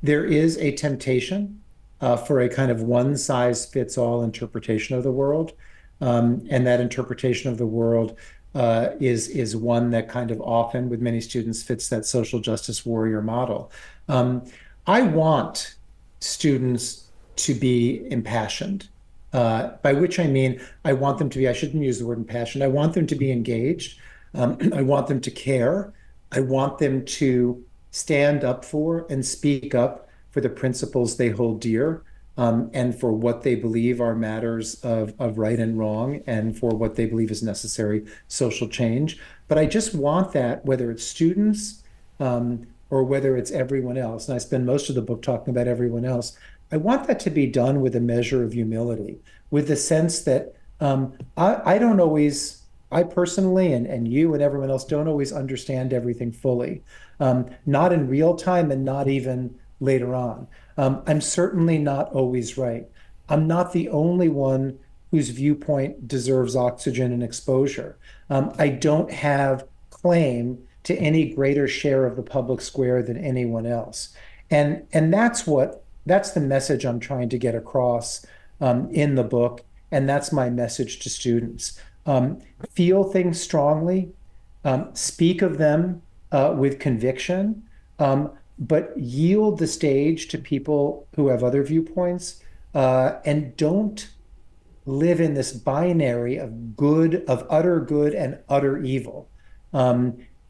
There is a temptation for a kind of one-size-fits-all interpretation of the world, and that interpretation of the world is one that kind of often, with many students, fits that social justice warrior model. I want students to be impassioned, by which I mean I want them to be, I shouldn't use the word impassioned, I want them to be engaged. I want them to care. I want them to stand up for and speak up for the principles they hold dear, and for what they believe are matters of right and wrong, and for what they believe is necessary social change. But I just want that, whether it's students or whether it's everyone else, and I spend most of the book talking about everyone else, I want that to be done with a measure of humility, with the sense that I don't always, I personally, and you and everyone else don't always understand everything fully, not in real time and not even later on. I'm certainly not always right. I'm not the only one whose viewpoint deserves oxygen and exposure. I don't have claim to any greater share of the public square than anyone else. And that's the message I'm trying to get across in the book. And that's my message to students. Feel things strongly, speak of them with conviction, but yield the stage to people who have other viewpoints, and don't live in this binary of utter good and utter evil.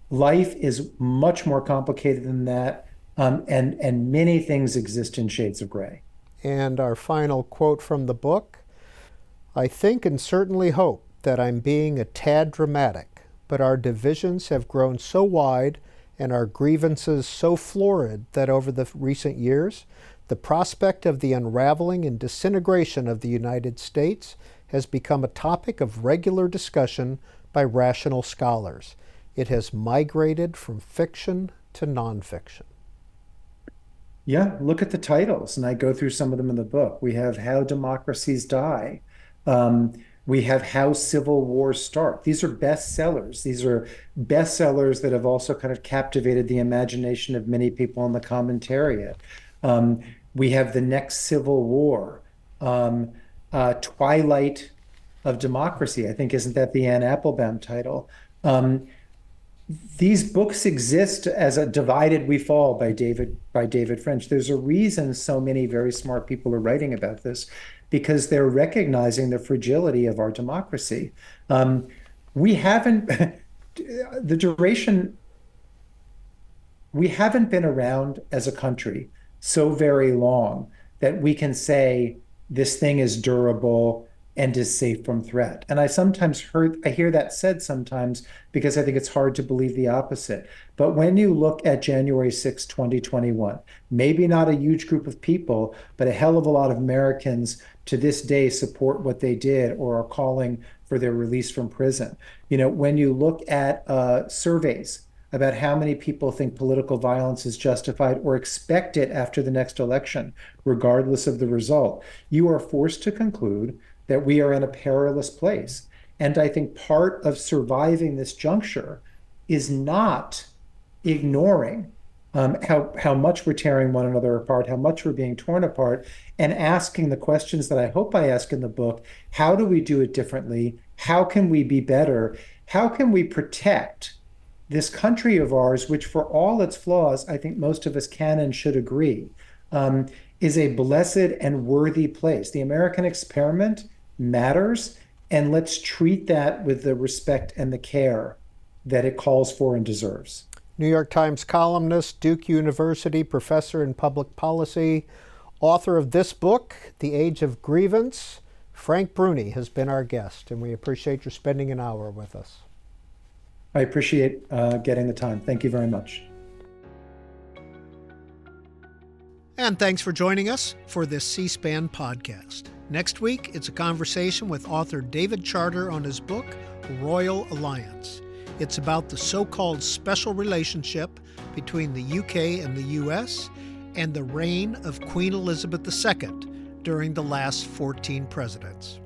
Life is much more complicated than that, and many things exist in shades of gray. And our final quote from the book: I think and certainly hope that I'm being a tad dramatic, but our divisions have grown so wide and our grievances so florid that over the recent years, the prospect of the unraveling and disintegration of the United States has become a topic of regular discussion by rational scholars. It has migrated from fiction to nonfiction. Yeah, look at the titles, and I go through some of them in the book. We have How Democracies Die. We have How Civil Wars Start. These are bestsellers. These are bestsellers that have also kind of captivated the imagination of many people in the commentariat. We have The Next Civil War, Twilight of Democracy. I think, isn't that the Anne Applebaum title? These books exist as a Divided We Fall by David French. There's a reason so many very smart people are writing about this, because they're recognizing the fragility of our democracy. We haven't been around as a country so very long that we can say this thing is durable and is safe from threat. And I hear that said sometimes because I think it's hard to believe the opposite. But when you look at January 6, 2021, maybe not a huge group of people, but a hell of a lot of Americans to this day support what they did or are calling for their release from prison. When you look at surveys about how many people think political violence is justified or expect it after the next election, regardless of the result, you are forced to conclude that we are in a perilous place. And I think part of surviving this juncture is not ignoring how much we're tearing one another apart, how much we're being torn apart, and asking the questions that I hope I ask in the book. How do we do it differently? How can we be better? How can we protect this country of ours, which for all its flaws, I think most of us can and should agree, is a blessed and worthy place. The American experiment matters, and let's treat that with the respect and the care that it calls for and deserves. New York Times columnist, Duke University professor in public policy, author of this book, The Age of Grievance, Frank Bruni has been our guest, and we appreciate your spending an hour with us. I appreciate getting the time. Thank you very much. And thanks for joining us for this C-SPAN podcast. Next week, it's a conversation with author David Charter on his book, Royal Alliance. It's about the so-called special relationship between the UK and the US and the reign of Queen Elizabeth II during the last 14 presidents.